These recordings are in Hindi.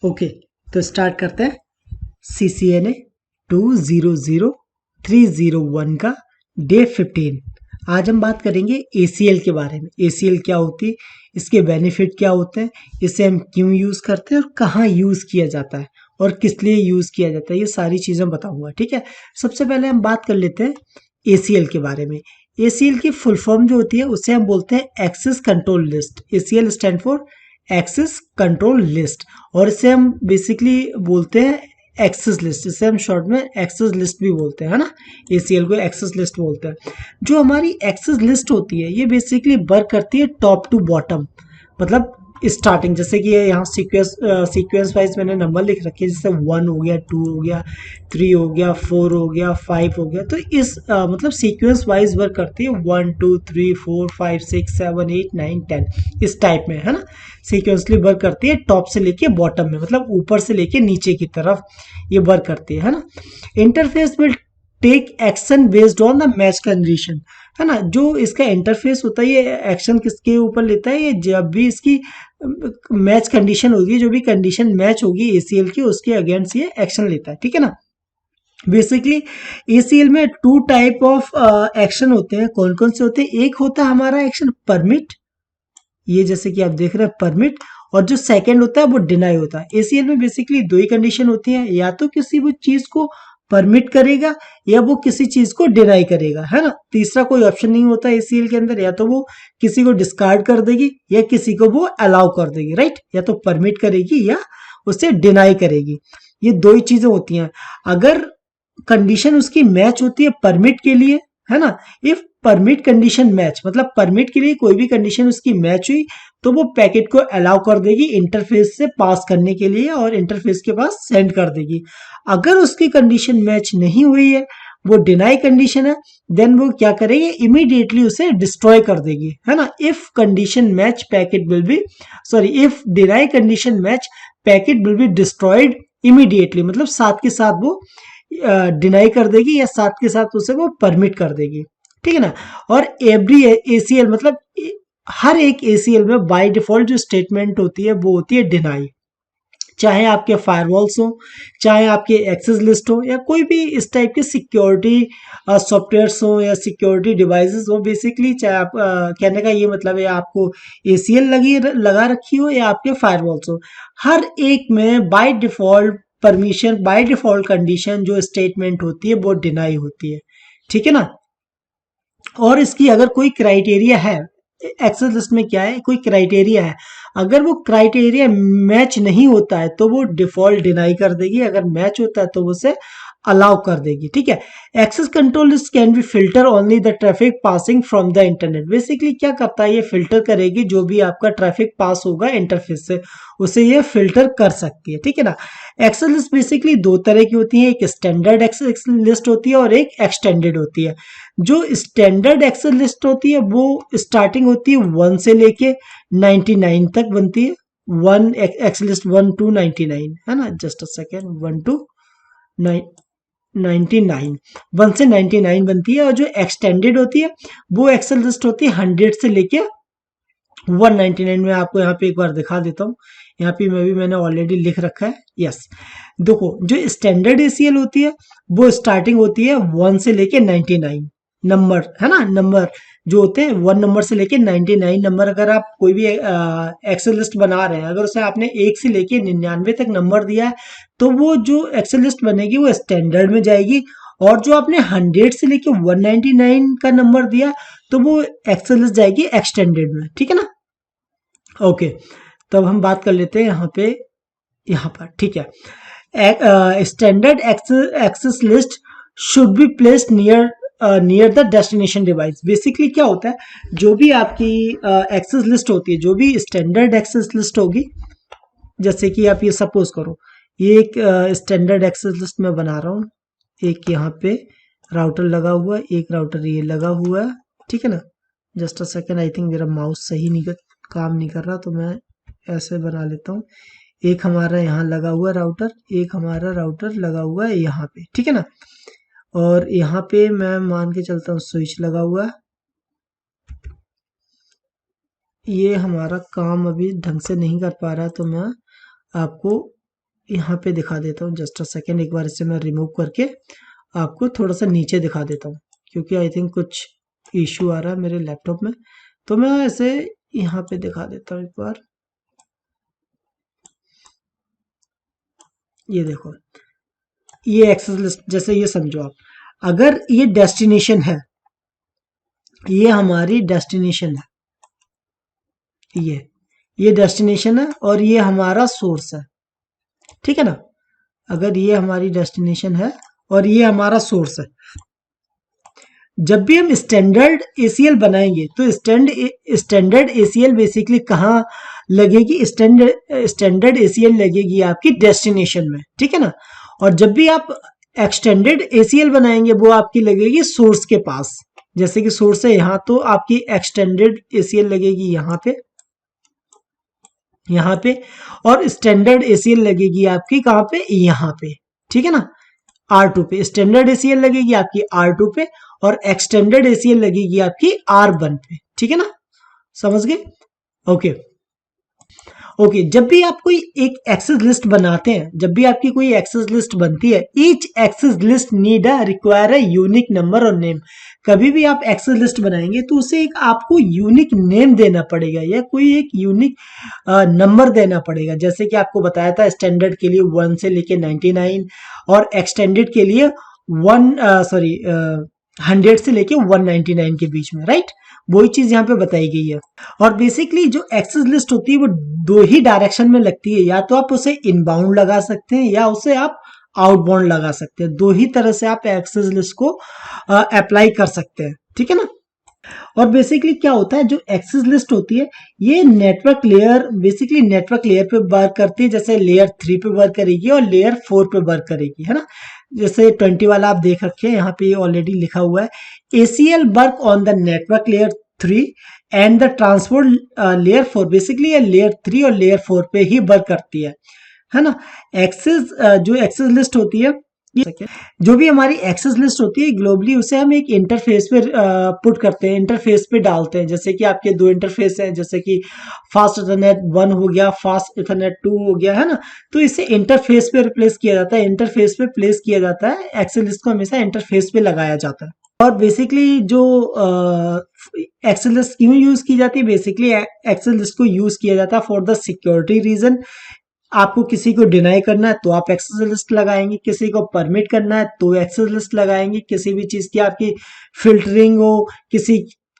ओके, तो स्टार्ट करते हैं। CCNA 200301 का डे 15। आज हम बात करेंगे ACL के बारे में। ACL क्या होती है, इसके बेनिफिट क्या होते हैं, इसे हम क्यों यूज़ करते हैं और कहाँ यूज़ किया जाता है और किस लिए यूज़ किया जाता है, ये सारी चीज़ें बताऊंगा। ठीक है, सबसे पहले हम बात कर लेते हैं ACL के बारे में। ACL की फुल फॉर्म जो होती है उसे हम बोलते हैं access control list. ACL stand for access control list, और इसे हम बेसिकली बोलते हैं एक्सेस लिस्ट। इसे हम शॉर्ट में एक्सेस लिस्ट भी बोलते हैं, है ना। ACL को एक्सेस लिस्ट बोलते हैं। जो हमारी एक्सेस लिस्ट होती है ये बेसिकली वर्क करती है टॉप टू बॉटम, मतलब स्टार्टिंग, जैसे कि यहाँ सीक्वेंस वाइज मैंने नंबर लिख रखे हैं, जैसे 1 हो गया, 2 हो गया, 3 हो गया, 4 हो गया, 5 हो गया। तो इस मतलब सीक्वेंस वाइज वर्क करती है 1 2 3 4 5 6 7 8 9 10 इस टाइप में, है ना। सीक्वेंसली वर्क करती है टॉप से लेके बॉटम में, मतलब ऊपर से लेके नीचे की तरफ ये वर्क करती है ना। Interface will take action based on the match condition, है ना। जो इसका इंटरफेस होता है ये एक्शन किसके ऊपर लेता है, ये जब भी इसकी मैच कंडीशन होगी, जो भी कंडीशन मैच होगी ACL की, उसके अगेंस्ट ये एक्शन लेता है। ठीक है ना। बेसिकली ACL में 2 टाइप ऑफ एक्शन होते हैं। कौन कौन से होते हैं, एक होता है हमारा एक्शन परमिट, ये जैसे कि आप देख रहे हैं परमिट, और जो सेकंड होता है वो डिनाई होता है। ACL में बेसिकली दो ही कंडीशन होती है, या तो किसी भी चीज को परमिट करेगा या वो किसी चीज को डिनाई करेगा, है ना। तीसरा कोई ऑप्शन नहीं होता ACL के अंदर, या तो वो किसी को डिस्कार्ड कर देगी या किसी को वो अलाउ कर देगी, राइट। या तो परमिट करेगी या उसे डिनाई करेगी, ये दो ही चीजें होती हैं। अगर कंडीशन उसकी मैच होती है परमिट के लिए, है ना। इफ परमिट कंडीशन मैच, मतलब परमिट के लिए कोई भी कंडीशन उसकी मैच हुई तो वो पैकेट को अलाउ कर देगी इंटरफेस से पास करने के लिए, और इंटरफेस के पास सेंड कर देगी। अगर उसकी कंडीशन मैच नहीं हुई है, वो डिनाई कंडीशन है, देन वो क्या करेगी, इमीडिएटली उसे डिस्ट्रॉय कर देगी, है ना। If condition match packet will be, sorry, if deny condition match packet will be destroyed immediately, मतलब साथ के साथ वो डिनाई कर देगी या साथ के साथ उसे वो परमिट कर देगी। ठीक है ना। और एवरी ACL, मतलब हर एक ACL में बाय डिफॉल्ट जो स्टेटमेंट होती है वो होती है डिनाई। चाहे आपके फायरवॉल्स हो, चाहे आपके एक्सेस लिस्ट हो, या कोई भी इस टाइप के सिक्योरिटी सॉफ्टवेयर्स हो या सिक्योरिटी डिवाइसेस हो, बेसिकली चाहे आप कहने का ये मतलब है आपको ACL लगा रखी हो या आपके फायरवॉल्स हो, हर एक में by default permission, by default condition जो स्टेटमेंट होती है वो डिनाई होती है। ठीक है ना। और इसकी अगर कोई क्राइटेरिया है, एक्सेस लिस्ट में क्या है, कोई क्राइटेरिया है, अगर वो क्राइटेरिया मैच नहीं होता है तो वो डिफॉल्ट डिनाई कर देगी, अगर मैच होता है तो वो उसे अलाउ कर देगी। ठीक है। Access control list can be filter only the traffic passing from the internet. Basically क्या करता है, ये फिल्टर करेगी जो भी आपका ट्रैफिक पास होगा इंटरफेस से, उसे ये फिल्टर कर सकती है। ठीक है ना। एक्सेस लिस्ट बेसिकली दो तरह की होती है, एक स्टैंडर्ड एक्सेस लिस्ट होती है और एक एक्सटेंडेड होती है। जो स्टैंडर्ड एक्सेस लिस्ट होती है वो स्टार्टिंग होती है 1 से लेके 99 तक बनती है। वन एक्सेस लिस्ट 1 to 99, है ना। जस्ट अ सेकेंड, 1 to 99, 1 से 99 बनती है। और जो एक्सटेंडेड होती है वो एक्सेल लिस्ट होती है 100 से लेके 199 में। आपको यहाँ पे एक बार दिखा देता हूँ, यहाँ पे मैंने ऑलरेडी लिख रखा है। यस, देखो जो स्टैंडर्ड ACL होती है वो स्टार्टिंग होती है 1 से लेके 99 नंबर, है ना। नंबर जो होते हैं 1 नंबर से लेके 99 नंबर। अगर आप कोई भी एक्सेल लिस्ट बना रहे हैं, अगर उसे आपने 1 से लेके 99 तक नंबर दिया है तो वो जो एक्सेल लिस्ट बनेगी वो स्टैंडर्ड में जाएगी। और जो आपने 100 से लेके 199 का नंबर दिया तो वो एक्सेल लिस्ट जाएगी एक्सटेंडेड में। ठीक है ना। ओके, तब हम बात कर लेते हैं यहाँ पे, यहाँ पर। ठीक है। Standard access list should be placed near the destination device. Basically क्या होता है, जो भी आपकी एक्सेस लिस्ट होती है, जो भी स्टैंडर्ड एक्सेस लिस्ट होगी, जैसे कि आप ये सपोज करो, ये एक स्टैंडर्ड एक्सेस लिस्ट में बना रहा हूँ, एक यहाँ पे राउटर लगा हुआ है, एक राउटर ये लगा हुआ है। ठीक है ना। Just a second, I think मेरा माउस सही नहीं काम नहीं कर रहा, तो मैं ऐसे बना लेता हूँ। एक हमारा यहाँ लगा हुआ राउटर, एक हमारा राउटर लगा हुआ है यहाँ पे। ठीक है ना। और यहाँ पे मैं मान के चलता हूँ स्विच लगा हुआ है। ये हमारा काम अभी ढंग से नहीं कर पा रहा, तो मैं आपको यहाँ पे दिखा देता हूँ, जस्ट अ सेकेंड, एक बार इसे मैं रिमूव करके आपको थोड़ा सा नीचे दिखा देता हूँ, क्योंकि आई थिंक कुछ इशू आ रहा है मेरे लैपटॉप में। तो मैं इसे यहाँ पे दिखा देता हूँ एक बार। ये देखो, ये एक्सेस लिस्ट, जैसे ये समझो आप, अगर ये डेस्टिनेशन है, ये हमारी डेस्टिनेशन है, ये डेस्टिनेशन है और ये हमारा सोर्स है, ठीक है ना। अगर ये हमारी डेस्टिनेशन है और ये हमारा सोर्स है, जब भी हम स्टैंडर्ड एसीएल बनाएंगे तो स्टैंडर्ड एसीएल बेसिकली कहाँ लगेगी, स्टैंडर्ड एसीएल लगेगी आपकी डेस्टिनेशन में, ठीक है ना। और जब भी आप एक्सटेंडेड एसीएल बनाएंगे वो आपकी लगेगी सोर्स के पास। जैसे कि सोर्स है यहाँ, तो आपकी एक्सटेंडेड एसीएल लगेगी यहाँ पे और स्टैंडर्ड एसीएल लगेगी आपकी कहाँ पे, यहाँ पे, ठीक है ना। R2 पे स्टैंडर्ड एसीएल लगेगी आपकी R2 पे और एक्सटेंडेड एसीएल लगेगी आपकी R1 पे, ठीक है ना, समझ गए। ओके ओके, जब भी आप कोई एक एक्सेस लिस्ट बनाते हैं, जब भी आपकी कोई एक्सेस लिस्ट बनती है, each access list need a require a unique number और नेम। कभी भी आप एक्सेस लिस्ट बनाएंगे तो उसे एक आपको यूनिक नेम देना पड़ेगा या कोई एक यूनिक नंबर देना पड़ेगा। जैसे कि आपको बताया था, स्टैंडर्ड के लिए 1 से लेके 99 और एक्सटेंडेड के लिए 100 से लेके 199 के बीच में, राइट। वही चीज यहाँ पे बताई गई है। और बेसिकली जो एक्सेस लिस्ट होती है वो दो ही डायरेक्शन में लगती है, या तो आप उसे इनबाउंड लगा सकते हैं या उसे आप आउटबाउंड लगा सकते हैं। दो ही तरह से आप एक्सेस लिस्ट को अप्लाई कर सकते हैं, ठीक है ना। और बेसिकली क्या होता है, जो एक्सेस लिस्ट होती है ये network layer, basically network layer पे वर्क करती है। जैसे लेयर 3 पे वर्क करेगी और लेयर 4 पे वर्क करेगी, है ना। जैसे 20 वाला आप देख रखे हैं, यहाँ पे ऑलरेडी लिखा हुआ है, ACL work on the network layer 3 and the transport layer 4। Basically ये लेयर 3 और लेयर 4 पे ही वर्क करती है ना। एक्सेस जो एक्सेस लिस्ट होती है, जो भी हमारी एक्सेस लिस्ट होती है ग्लोबली, उसे हम एक इंटरफेस पे पुट करते हैं, इंटरफेस पे डालते हैं। जैसे कि आपके दो इंटरफेस हैं, जैसे कि फास्ट इथरनेट 1 हो गया, फास्ट इथरनेट 2 हो गया, है ना। तो इसे इंटरफेस पे रिप्लेस किया जाता है, इंटरफेस पे प्लेस किया जाता है। एक्सेस लिस्ट को हमेशा इंटरफेस पे लगाया जाता है। और बेसिकली जो एक्सेल लिस्ट क्यों यूज की जाती है, बेसिकली एक्सेल लिस्ट को यूज किया जाता है फॉर द सिक्योरिटी रीजन। आपको किसी को डिनाई करना है तो आप एक्सेस लिस्ट लगाएंगे, किसी को परमिट करना है तो एक्सेस लिस्ट लगाएंगे, किसी भी चीज की आपकी फिल्टरिंग हो, किसी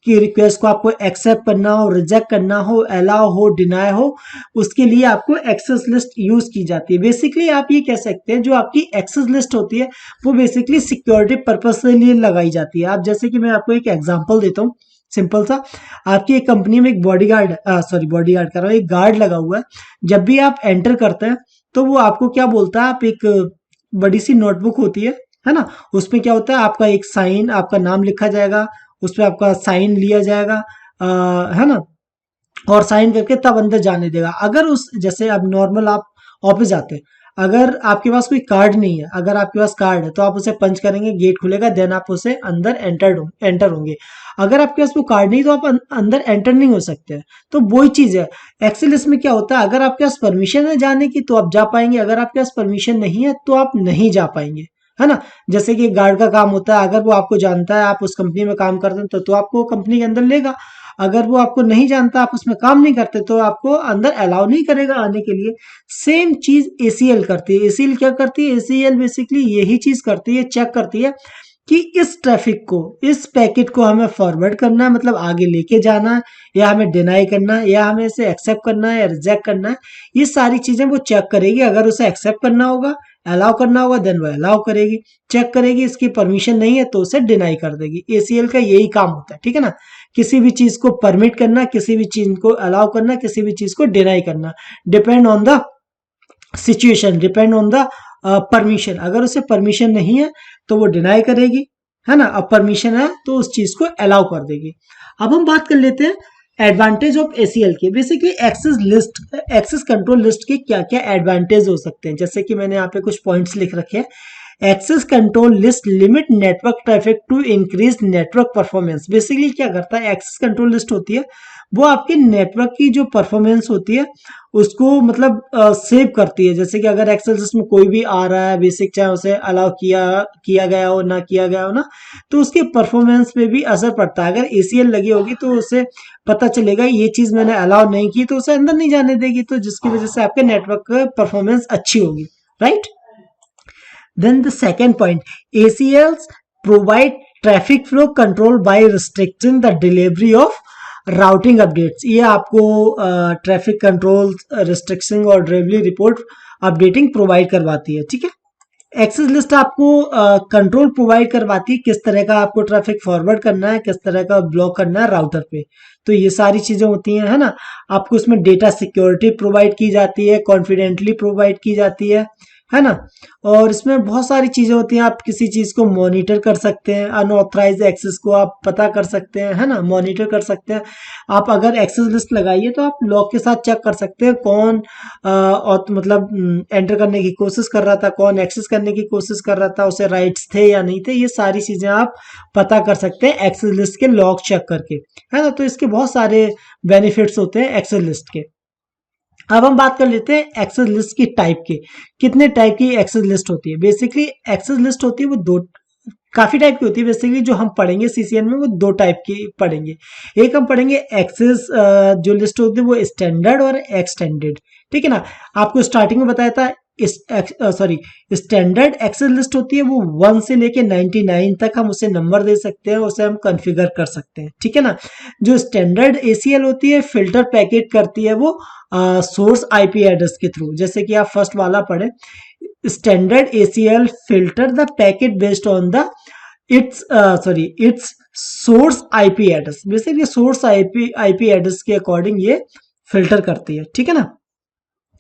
की रिक्वेस्ट को आपको एक्सेप्ट करना हो, रिजेक्ट करना हो, अलाउ हो, डिनाई हो, उसके लिए आपको एक्सेस लिस्ट यूज की जाती है। बेसिकली आप ये कह सकते हैं जो आपकी एक्सेस लिस्ट होती है वो बेसिकली सिक्योरिटी पर्पज के लिए लगाई जाती है। आप जैसे कि मैं आपको एक एग्जांपल देता हूँ सिंपल सा, आपकी एक कंपनी में एक बॉडीगार्ड बॉडीगार्ड कर रहा है, एक गार्ड लगा हुआ है। जब भी आप एंटर करते हैं तो वो आपको क्या बोलता है, आप एक बड़ी सी नोटबुक होती है ना, उसमें क्या होता है, आपका एक साइन, आपका नाम लिखा जाएगा, उसमें आपका साइन लिया जाएगा, है ना, और साइन करके तब अंदर जाने देगा। अगर उस, जैसे अब नॉर्मल आप ऑफिस जाते हैं, अगर आपके पास कोई कार्ड नहीं है, अगर आपके पास कार्ड है तो आप उसे पंच करेंगे, गेट खुलेगा, देन आप उसे अंदर एंटर होंगे। अगर आपके पास वो कार्ड नहीं तो आप अंदर एंटर नहीं हो सकते। तो वही चीज है एक्सेल में क्या होता है, अगर आपके पास परमिशन है जाने की तो आप जा पाएंगे, अगर आपके पास परमिशन नहीं है तो आप नहीं जा पाएंगे, है ना। जैसे कि गार्ड का काम होता है, अगर वो आपको जानता है, आप उस कंपनी में काम करते हैं तो आपको कंपनी के अंदर लेगा। अगर वो आपको नहीं जानता, आप उसमें काम नहीं करते तो आपको अंदर अलाउ नहीं करेगा आने के लिए। सेम चीज एसीएल करती है। एसीएल क्या करती है, एसीएल बेसिकली यही चीज करती है, चेक करती है कि इस ट्रैफिक को, इस पैकेट को हमें फॉरवर्ड करना है, मतलब आगे लेके जाना है, या हमें डिनाई करना है, या हमें इसे एक्सेप्ट करना है या रिजेक्ट करना है। ये सारी चीजें वो चेक करेगी। अगर उसे एक्सेप्ट करना होगा, अलाउ करना होगा, देन वो अलाउ करेगी। चेक करेगी, इसकी परमिशन नहीं है तो उसे डिनाई कर देगी। एसीएल का यही काम होता है, ठीक है ना। किसी भी चीज को परमिट करना, किसी भी चीज को अलाउ करना, किसी भी चीज को डिनाई करना, depend on the situation, depend on the permission. अगर उसे परमिशन नहीं है तो वो डिनाई करेगी, है ना। अब परमिशन है तो उस चीज को अलाउ कर देगी। अब हम बात कर लेते हैं एडवांटेज ऑफ एसीएल के। Basically access list, access control list के क्या क्या एडवांटेज हो सकते हैं, जैसे कि मैंने यहाँ पे कुछ पॉइंट्स लिख रखे हैं। Access control list limit network traffic to increase network performance. Basically क्या करता है, एक्सेस कंट्रोल लिस्ट होती है वो आपके नेटवर्क की जो परफॉर्मेंस होती है उसको मतलब सेव करती है। जैसे कि अगर एक्सेल में कोई भी आ रहा है बेसिक, चाहे उसे अलाउ किया किया गया हो ना किया गया हो ना, तो उसके परफॉर्मेंस पे भी असर पड़ता है। अगर एसीएल लगी होगी तो उसे पता चलेगा ये चीज मैंने अलाउ नहीं की, तो उसे अंदर नहीं जाने देगी, तो जिसकी वजह से आपके नेटवर्क का परफॉर्मेंस अच्छी होगी, right. Then the second point, ACLs provide traffic flow control by restricting the delivery of routing updates. ये आपको ट्रैफिक कंट्रोल रिस्ट्रिक्शन और डिलीवरी रिपोर्ट अपडेटिंग प्रोवाइड करवाती है, ठीक है। एक्सेस लिस्ट आपको कंट्रोल प्रोवाइड करवाती है, किस तरह का आपको ट्रैफिक फॉरवर्ड करना है, किस तरह का ब्लॉक करना है राउटर पे। तो ये सारी चीजें होती हैं, है ना। आपको इसमें डेटा सिक्योरिटी प्रोवाइड की जाती है, कॉन्फिडेंटली प्रोवाइड की जाती है ना। और इसमें बहुत सारी चीजें होती हैं, आप किसी चीज को मॉनिटर कर सकते हैं, अनऑथराइज एक्सेस को आप पता कर सकते हैं, है ना, मॉनिटर कर सकते हैं। आप अगर एक्सेस लिस्ट लगाइए तो आप लॉग के साथ चेक कर सकते हैं कौन और मतलब एंटर करने की कोशिश कर रहा था, कौन एक्सेस करने की कोशिश कर रहा था, उसे राइट्स थे या नहीं थे। ये सारी चीजें आप पता कर सकते हैं एक्सेस लिस्ट के लॉग चेक करके, है ना। तो इसके बहुत सारे बेनिफिट्स होते हैं एक्सेस लिस्ट के। अब हम बात कर लेते हैं एक्सेस लिस्ट की टाइप के। कितने टाइप की एक्सेस लिस्ट होती है? बेसिकली एक्सेस लिस्ट होती है वो दो, काफी टाइप की होती है। बेसिकली जो हम पढ़ेंगे सीसीएन में वो दो टाइप की पढ़ेंगे। एक हम पढ़ेंगे एक्सेस जो लिस्ट होती है वो स्टैंडर्ड और एक्सटेंडेड, ठीक है ना। आपको स्टार्टिंग में बताया था स्टैंडर्ड एक्सेस लिस्ट होती है वो 1 से लेके 99 तक हम उसे नंबर दे सकते हैं, उसे हम कॉन्फ़िगर कर सकते हैं, ठीक है ना। जो स्टैंडर्ड एसीएल होती है फिल्टर पैकेट करती है वो सोर्स आईपी एड्रेस के थ्रू। जैसे कि आप फर्स्ट वाला पढ़े, standard ACL filter the packet based on the its source IP address. Basically source IP address के अकॉर्डिंग ये फिल्टर करती है, ठीक है ना।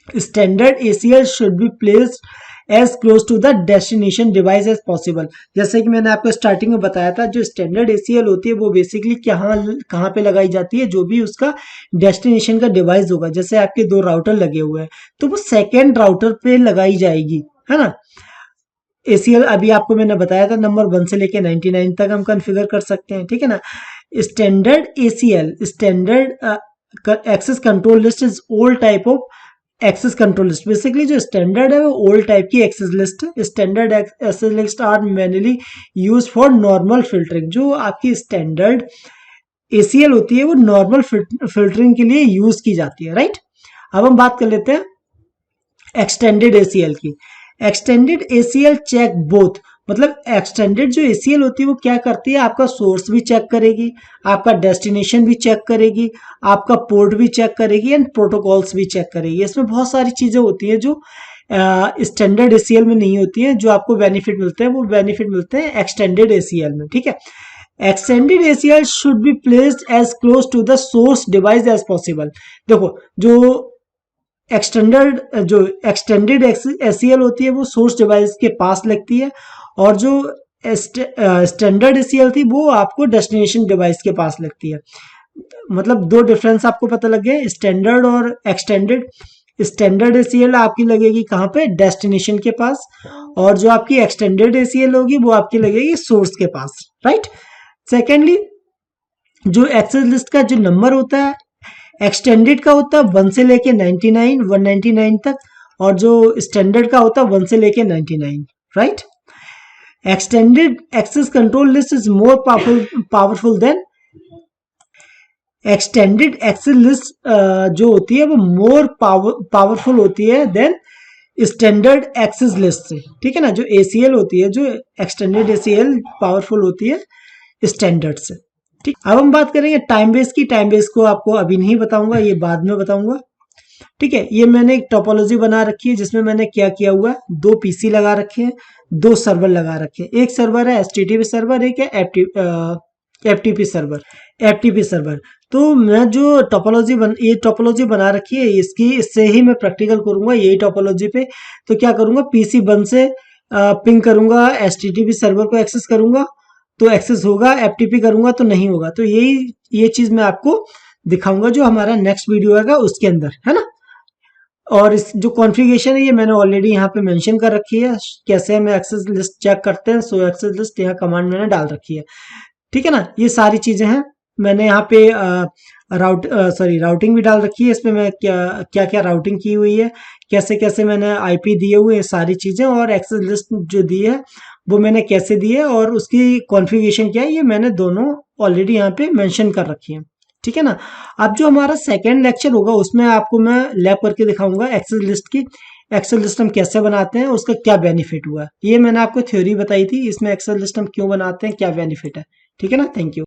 Standard ACL should be placed as close to the destination device as possible. जैसे कि मैंने आपको स्टार्टिंग में बताया था, जो स्टैंडर्ड एसीएल होती है वो बेसिकली कहाँ पे लगाई जाती है, जो भी उसका डेस्टिनेशन का डिवाइस होगा। जैसे आपके दो राउटर लगे हुए हैं तो वो सेकेंड राउटर पे लगाई जाएगी, है ना। एसीएल अभी आपको मैंने बताया था नंबर 1 से लेके 99 तक हम कॉन्फ़िगर कर सकते हैं, ठीक है ना। Standard ACL standard access control list is old type of access control list. Basically जो स्टैंडर्ड है वो ओल्ड टाइप की एक्सेस लिस्ट है। Standard access list are manually use for normal filtering. जो आपकी स्टैंडर्ड एसीएल होती है वो नॉर्मल फिल्टरिंग के लिए यूज की जाती है, राइट। अब हम बात कर लेते हैं एक्सटेंडेड एसीएल की। एक्सटेंडेड एसीएल चेक बोथ, मतलब एक्सटेंडेड जो एसीएल होती है वो क्या करती है, आपका सोर्स भी चेक करेगी, आपका डेस्टिनेशन भी चेक करेगी, आपका पोर्ट भी चेक करेगी एंड प्रोटोकॉल्स भी चेक करेगी। इसमें बहुत सारी चीजें होती हैं जो स्टैंडर्ड एसीएल में नहीं होती हैं। जो आपको बेनिफिट मिलते हैं वो बेनिफिट मिलते हैं एक्सटेंडेड एसीएल में, ठीक है। Extended ACL should be placed as close to the source device as possible. देखो जो एक्सटेंडेड एसीएल होती है वो सोर्स डिवाइस के पास लगती है, और जो स्टैंडर्ड एसीएल थी वो आपको डेस्टिनेशन डिवाइस के पास लगती है। मतलब दो डिफरेंस आपको पता लग गया, स्टैंडर्ड और एक्सटेंडेड। स्टैंडर्ड एसीएल आपकी लगेगी कहाँ पे, डेस्टिनेशन के पास, और जो आपकी एक्सटेंडेड एसीएल होगी वो आपकी लगेगी सोर्स के पास, राइट। सेकेंडली जो एक्सेस लिस्ट का जो नंबर होता है एक्सटेंडेड का होता है 1 से लेके 199 तक, और जो स्टैंडर्ड का होता है 1 से लेके 99, right. Extended access control list is more powerful than extended access list जो होती है वो मोर पावरफुल होती है देन स्टैंडर्ड एक्सेस लिस्ट से, ठीक है ना। जो एसीएल होती है, जो एक्सटेंडेड एसीएल पावरफुल होती है स्टैंडर्ड से, ठीक। अब हम बात करेंगे टाइम बेस की। टाइम बेस को आपको अभी नहीं बताऊंगा, ये बाद में बताऊंगा, ठीक है। ये मैंने एक टोपोलॉजी बना रखी है जिसमें मैंने क्या किया हुआ है, दो पीसी लगा रखे हैं, दो सर्वर लगा रखे हैं। एक सर्वर है एचटीटीपी सर्वर, एक है एफटीपी सर्वर। तो मैं जो ये टोपोलॉजी बना रखी है इससे ही मैं प्रैक्टिकल करूंगा यही टोपोलॉजी पे। तो क्या करूंगा, पीसी 1 से पिंग करूंगा, एचटीटीपी सर्वर को एक्सेस करूंगा तो एक्सेस होगा, एफटीपी करूंगा तो नहीं होगा। तो ये चीज मैं आपको दिखाऊंगा जो हमारा नेक्स्ट वीडियो आएगा उसके अंदर, है ना। और इस जो कॉन्फ़िगरेशन है ये मैंने ऑलरेडी यहाँ पे मेंशन कर रखी है, कैसे हम एक्सेस लिस्ट चेक करते हैं। सो एक्सेस लिस्ट यहाँ कमांड मैंने डाल रखी है, ठीक है ना। ये सारी चीजें हैं, मैंने यहाँ पे राउटिंग भी डाल रखी है इसमें। मैं क्या क्या क्या राउटिंग की हुई है, कैसे कैसे मैंने आईपी दिए हुए हैं, सारी चीज़ें, और एक्सेस लिस्ट जो दी है वो मैंने कैसे दी है और उसकी कॉन्फ़िगरेशन क्या है, ये मैंने दोनों ऑलरेडी यहाँ पे मेंशन कर रखी है। ठीक है ना। अब जो हमारा सेकेंड लेक्चर होगा उसमें आपको मैं लैब करके दिखाऊंगा एक्सेस लिस्ट की। एक्सेल लिस्ट हम कैसे बनाते हैं, उसका क्या बेनिफिट हुआ है, ये मैंने आपको थ्योरी बताई थी, इसमें एक्सेल लिस्ट हम क्यों बनाते हैं, क्या बेनिफिट है। ठीक है ना। Thank you.